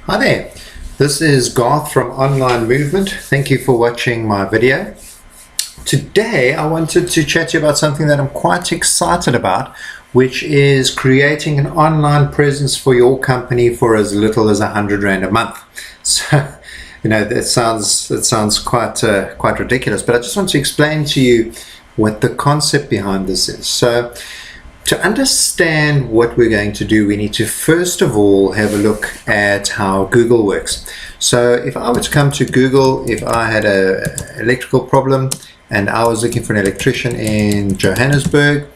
Hi there, this is Garth from Online Movement. Thank you for watching my video. Today I wanted to chat to you about something that I'm quite excited about, which is creating an online presence for your company for as little as R100 a month. So, that sounds quite ridiculous, but I just want to explain to you what the concept behind this is. So, to understand what we're going to do, we need to first of all have a look at how Google works. So if I were to come to Google, if I had an electrical problem and I was looking for an electrician in Johannesburg,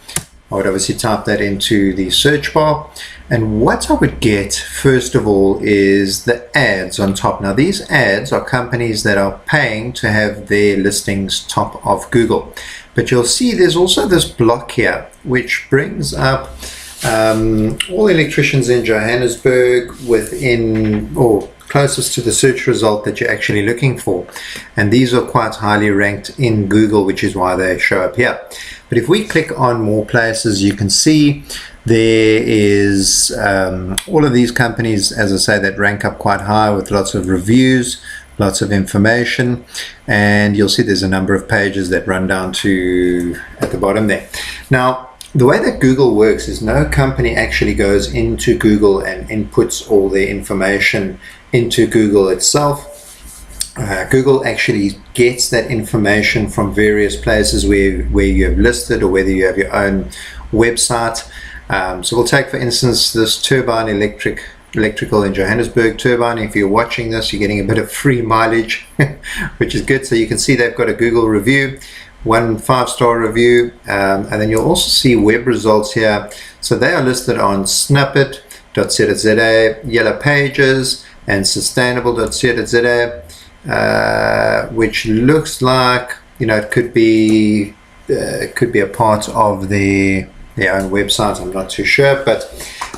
I would obviously type that into the search bar, and what I would get first of all is the ads on top. Now these ads are companies that are paying to have their listings top of Google, but you'll see there's also this block here which brings up all electricians in Johannesburg within or closest to the search result that you're actually looking for, and these are quite highly ranked in Google, which is why they show up here. But if we click on more places, you can see there is all of these companies, as I say, that rank up quite high with lots of reviews, lots of information, and you'll see there's a number of pages that run down to at the bottom there. Now the way that Google works is no company actually goes into Google and inputs all their information into Google itself. Google actually gets that information from various places where you have listed or whether you have your own website. So we'll take, for instance, this Turbine Electrical in Johannesburg. Turbine, if you're watching this, you're getting a bit of free mileage, which is good. So you can see they've got a Google review, 1 5-star review, and then you'll also see web results here. So they are listed on snippet.co.za, Yellow Pages, and sustainable.co.za, which looks like it could be a part of their own website. I'm not too sure, but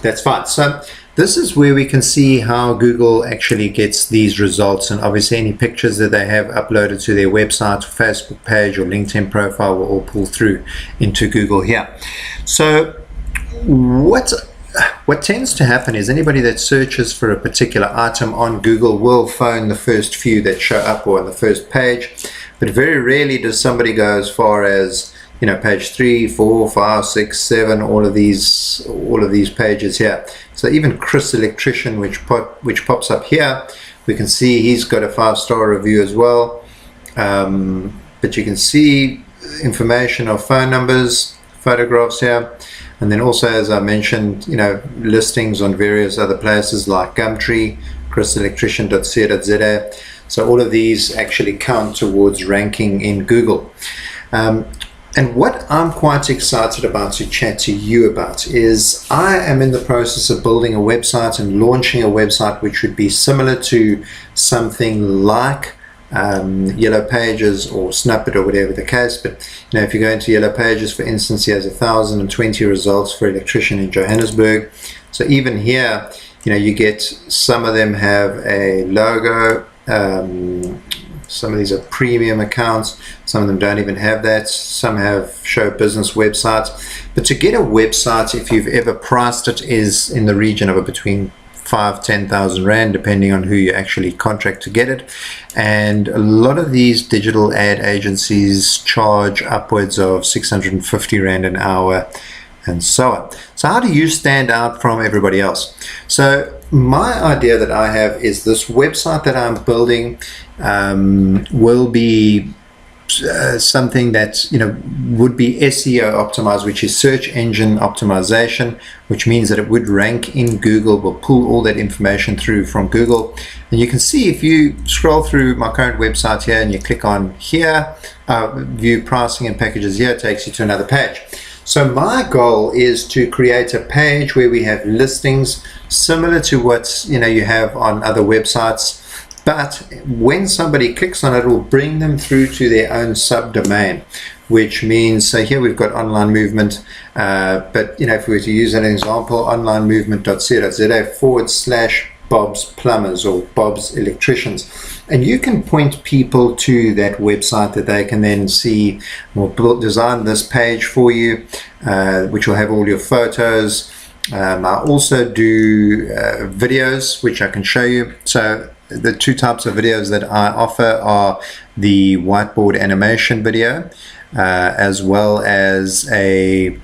that's fine. So this is where we can see how Google actually gets these results, and obviously any pictures that they have uploaded to their website, Facebook page, or LinkedIn profile will all pull through into Google here. So what tends to happen is anybody that searches for a particular item on Google will phone the first few that show up or on the first page, but very rarely does somebody go as far as page 3, 4, 5, 6, 7, all of these pages here. So even Chris Electrician, which pops up here, we can see he's got a 5-star review as well, but you can see information of phone numbers, photographs here, and then also, as I mentioned, listings on various other places like Gumtree, chriselectrician.co.za. So all of these actually count towards ranking in Google. And what I'm quite excited about to chat to you about is I am in the process of building a website and launching a website which would be similar to something like Yellow Pages or Snippet or whatever the case. But if you go into Yellow Pages, for instance, he has 1,020 results for electrician in Johannesburg. So even here, you get, some of them have a logo. Some of these are premium accounts, some of them don't even have that, some have show business websites. But to get a website, if you've ever priced it, is in the region of between 5,000-10,000 Rand, depending on who you actually contract to get it. And a lot of these digital ad agencies charge upwards of 650 Rand an hour and so on. So how do you stand out from everybody else? So my idea that I have is this website that I'm building will be something that would be SEO optimized, which is search engine optimization, which means that it would rank in Google, will pull all that information through from Google. And you can see, if you scroll through my current website here and you click on here, view pricing and packages here, it takes you to another page. So my goal is to create a page where we have listings similar to what you have on other websites, but when somebody clicks on it, it will bring them through to their own subdomain, which means, so here we've got Online Movement, but if we were to use an example, onlinemovement.tk /Bob's Plumbers or Bob's Electricians, and you can point people to that website that they can then see. We'll design this page for you, which will have all your photos, I also do videos, which I can show you. So the two types of videos that I offer are the whiteboard animation video, as well as a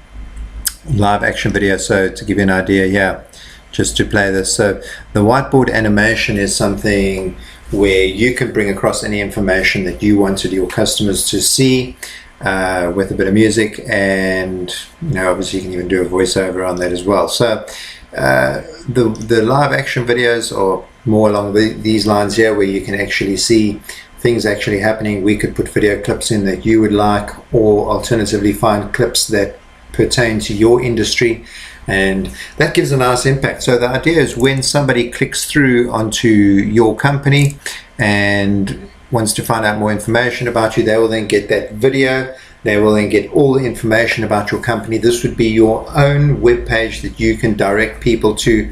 live action video. So to give you an idea here, just to play this. So the whiteboard animation is something where you can bring across any information that you wanted your customers to see, with a bit of music, and obviously you can even do a voiceover on that as well. So the live action videos are more along these lines here, where you can actually see things actually happening. We could put video clips in that you would like, or alternatively find clips that pertain to your industry, and that gives a nice impact. So the idea is when somebody clicks through onto your company and wants to find out more information about you, they will then get that video. They will then get all the information about your company. This would be your own web page that you can direct people to,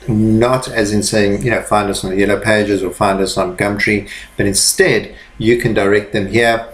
not as in saying, find us on the Yellow Pages or find us on Gumtree, but instead you can direct them here.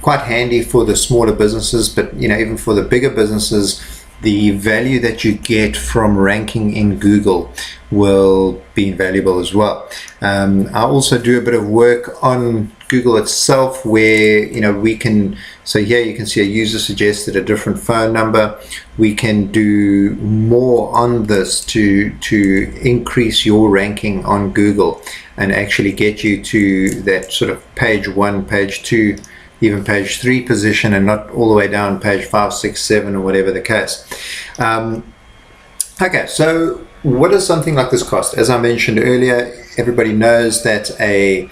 Quite handy for the smaller businesses, but even for the bigger businesses, the value that you get from ranking in Google will be invaluable as well. I also do a bit of work on Google itself, where we can, so here you can see a user suggested a different phone number. We can do more on this to increase your ranking on Google and actually get you to that sort of page 1, page 2, even page 3 position, and not all the way down page 5, 6, 7, or whatever the case. Okay, so what does something like this cost? As I mentioned earlier, everybody knows that a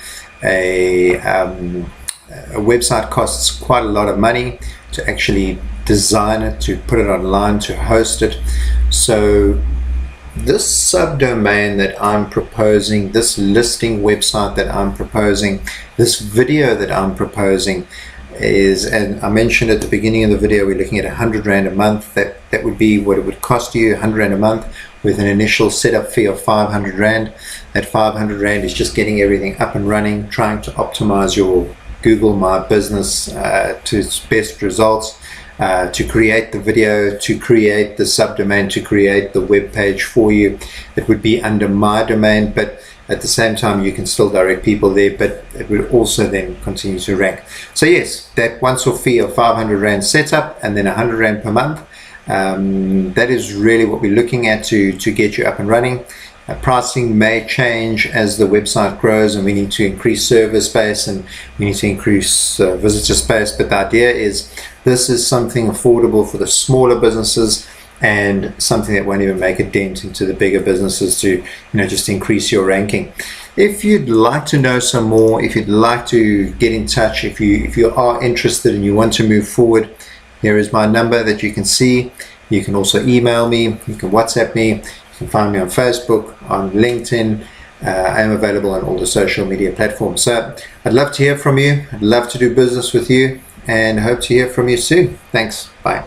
website costs quite a lot of money to actually design it, to put it online, to host it. So this subdomain that I'm proposing, this listing website that I'm proposing, this video that I'm proposing is, and I mentioned at the beginning of the video, we're looking at 100 Rand a month. That would be what it would cost you, 100 Rand a month, with an initial setup fee of 500 Rand. That 500 Rand is just getting everything up and running, trying to optimize your Google My Business to its best results, to create the video, to create the subdomain, to create the web page for you. It would be under my domain, but at the same time you can still direct people there, but it would also then continue to rank. So yes, that once-off fee of 500 Rand setup and then 100 Rand per month, that is really what we're looking at to get you up and running. Pricing may change as the website grows and we need to increase server space and we need to increase visitor space, but the idea is this is something affordable for the smaller businesses and something that won't even make a dent into the bigger businesses to just increase your ranking. If you'd like to know some more, if you'd like to get in touch, if you are interested and you want to move forward, here is my number that you can see. You can also email me, you can WhatsApp me, you can find me on Facebook, on LinkedIn. I am available on all the social media platforms. So I'd love to hear from you. I'd love to do business with you and hope to hear from you soon. Thanks. Bye.